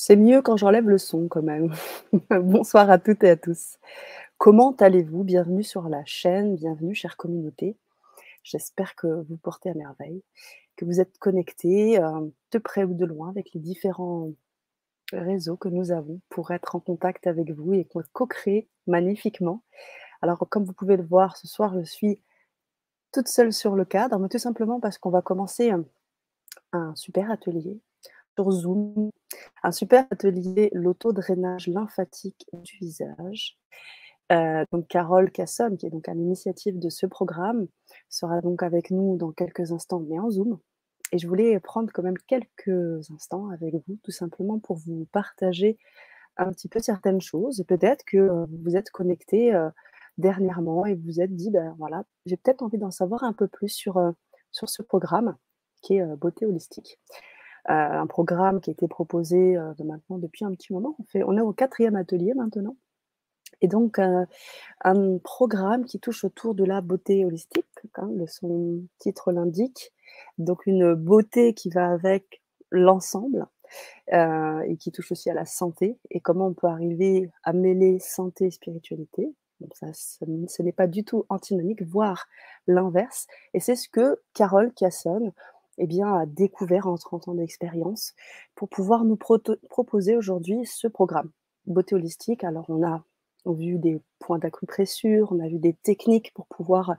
C'est mieux quand j'enlève le son quand même. Bonsoir à toutes et à tous. Comment allez-vous? Bienvenue sur la chaîne, bienvenue chère communauté. J'espère que vous portez à merveille, que vous êtes connectés, de près ou de loin avec les différents réseaux que nous avons pour être en contact avec vous et co-créer magnifiquement. Alors comme vous pouvez le voir ce soir, je suis toute seule sur le cadre, mais tout simplement parce qu'on va commencer, un super atelier sur Zoom. Un super atelier, l'auto-drainage lymphatique du visage. Donc Carole Cassonne, qui est donc à l'initiative de ce programme, sera donc avec nous dans quelques instants, mais en Zoom. Et je voulais prendre quand même quelques instants avec vous, tout simplement pour vous partager un petit peu certaines choses. Et peut-être que vous vous êtes connectés dernièrement et vous vous êtes dit, ben voilà, j'ai peut-être envie d'en savoir un peu plus sur ce programme qui est beauté holistique. Un programme qui a été proposé, de maintenant depuis un petit moment. On est au 4e atelier maintenant et donc un programme qui touche autour de la beauté holistique, comme le son titre l'indique. Donc une beauté qui va avec l'ensemble, et qui touche aussi à la santé et comment on peut arriver à mêler santé et spiritualité. Donc ça, ce n'est pas du tout antinomique, voire l'inverse. Et c'est ce que Carole Cassonne, eh bien, a découvert en 30 ans d'expérience pour pouvoir nous proposer aujourd'hui ce programme. Beauté holistique, alors on a vu des points d'acupressure, on a vu des techniques pour pouvoir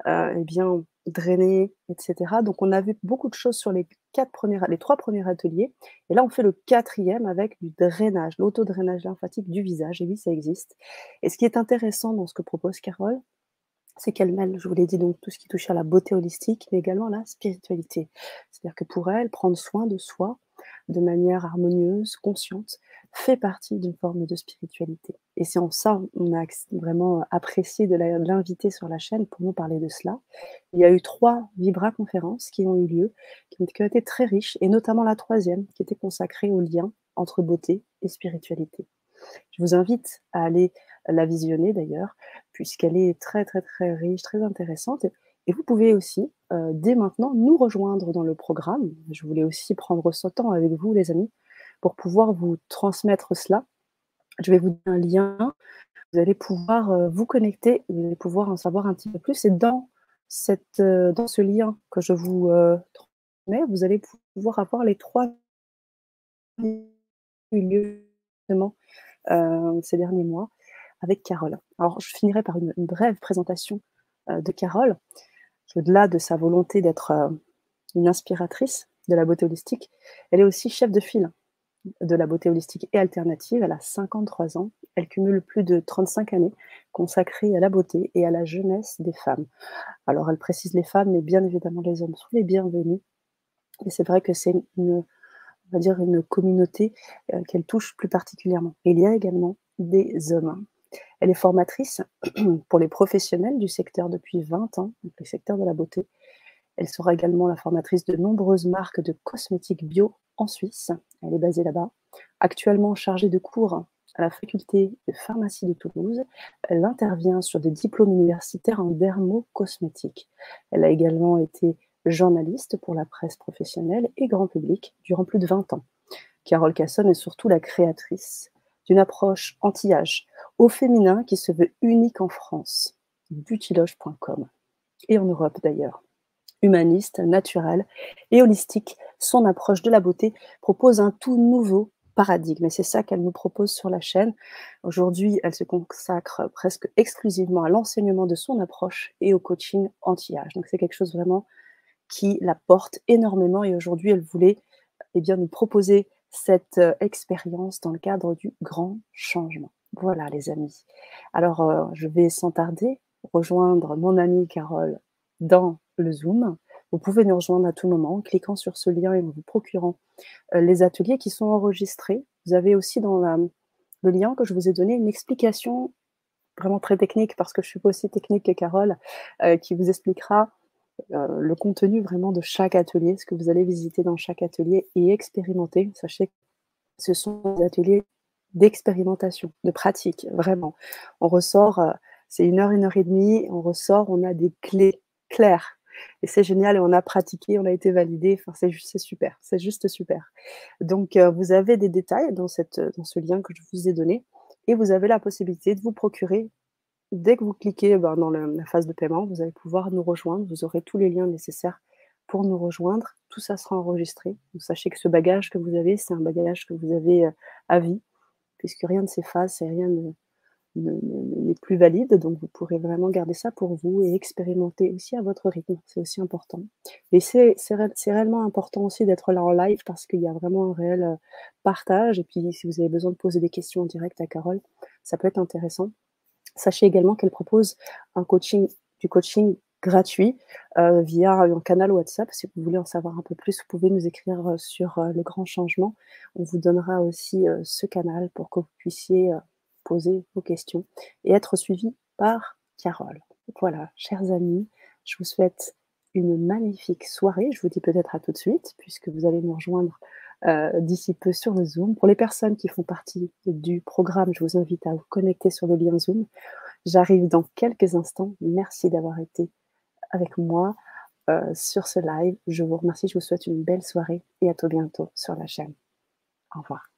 eh bien, drainer et cetera. Donc on a vu beaucoup de choses sur les 3 premiers ateliers et là on fait le 4e avec du drainage, l'auto-drainage lymphatique du visage et oui, ça existe. Et ce qui est intéressant dans ce que propose Carole, c'est qu'elle mêle, je vous l'ai dit, donc tout ce qui touche à la beauté holistique, mais également la spiritualité. C'est-à-dire que pour elle, prendre soin de soi de manière harmonieuse, consciente, fait partie d'une forme de spiritualité. Et c'est en ça, on a vraiment apprécié de l'inviter sur la chaîne pour nous parler de cela. Il y a eu 3 Vibra-conférences qui ont eu lieu, qui ont été très riches, et notamment la 3e, qui était consacrée au lien entre beauté et spiritualité. Je vous invite à aller la visionner d'ailleurs, puisqu'elle est très, très, très riche, très intéressante. Et vous pouvez aussi, dès maintenant, nous rejoindre dans le programme. Je voulais aussi prendre ce temps avec vous, les amis, pour pouvoir vous transmettre cela. Je vais vous donner un lien. Vous allez pouvoir vous connecter, vous allez pouvoir en savoir un petit peu plus. Et dans ce lien que je vous transmets, vous allez pouvoir avoir les 3 lieux ces derniers mois avec Carole. Alors, je finirai par une brève présentation de Carole, qui au-delà de sa volonté d'être une inspiratrice de la beauté holistique, elle est aussi chef de file de la beauté holistique et alternative. Elle a 53 ans. Elle cumule plus de 35 années consacrées à la beauté et à la jeunesse des femmes. Alors, elle précise les femmes, mais bien évidemment, les hommes sont les bienvenus. Et c'est vrai que c'est on va dire une communauté qu'elle touche plus particulièrement. Et il y a également des hommes. Elle est formatrice pour les professionnels du secteur depuis 20 ans, donc le secteur de la beauté. Elle sera également la formatrice de nombreuses marques de cosmétiques bio en Suisse. Elle est basée là-bas. Actuellement chargée de cours à la faculté de pharmacie de Toulouse, elle intervient sur des diplômes universitaires en dermo-cosmétique. Elle a également été journaliste pour la presse professionnelle et grand public durant plus de 20 ans. Carole Cassonne est surtout la créatrice d'une approche anti-âge au féminin qui se veut unique en France, beautyloge.com, et en Europe d'ailleurs. Humaniste, naturelle et holistique, son approche de la beauté propose un tout nouveau paradigme et c'est ça qu'elle nous propose sur la chaîne. Aujourd'hui, elle se consacre presque exclusivement à l'enseignement de son approche et au coaching anti-âge. Donc c'est quelque chose vraiment qui la porte énormément et aujourd'hui, elle voulait bien, nous proposer cette expérience dans le cadre du grand changement. Voilà les amis. Alors, je vais sans tarder rejoindre mon amie Carole dans le Zoom. Vous pouvez nous rejoindre à tout moment en cliquant sur ce lien et en vous procurant les ateliers qui sont enregistrés. Vous avez aussi dans le lien que je vous ai donné une explication vraiment très technique, parce que je suis pas aussi technique que Carole, qui vous expliquera le contenu vraiment de chaque atelier, ce que vous allez visiter dans chaque atelier et expérimenter. Sachez que ce sont des ateliers d'expérimentation, de pratique, vraiment. On ressort, c'est 1 heure et demie, on ressort, on a des clés claires et c'est génial et on a pratiqué, on a été validés, enfin c'est super, c'est juste super. Donc vous avez des détails dans ce lien que je vous ai donné et vous avez la possibilité de vous procurer dès que vous cliquez, ben, dans le la phase de paiement, vous allez pouvoir nous rejoindre. Vous aurez tous les liens nécessaires pour nous rejoindre. Tout ça sera enregistré. Donc sachez que ce bagage que vous avez, c'est un bagage que vous avez, à vie, puisque rien ne s'efface et rien n'est plus valide. Donc vous pourrez vraiment garder ça pour vous et expérimenter aussi à votre rythme. C'est aussi important. Et c'est réellement important aussi d'être là en live parce qu'il y a vraiment un réel, partage et puis si vous avez besoin de poser des questions en direct à Carole, ça peut être intéressant. Sachez également qu'elle propose du coaching gratuit, via un canal WhatsApp. Si vous voulez en savoir un peu plus, vous pouvez nous écrire, sur, Le Grand Changement. On vous donnera aussi, ce canal pour que vous puissiez, poser vos questions et être suivis par Carole. Voilà, chers amis, je vous souhaite une magnifique soirée. Je vous dis peut-être à tout de suite puisque vous allez nous rejoindre, d'ici peu sur le Zoom. Pour les personnes qui font partie du programme, je vous invite à vous connecter sur le lien Zoom. J'arrive dans quelques instants. Merci d'avoir été avec moi, sur ce live. Je vous remercie, je vous souhaite une belle soirée et à tout bientôt sur la chaîne. Au revoir.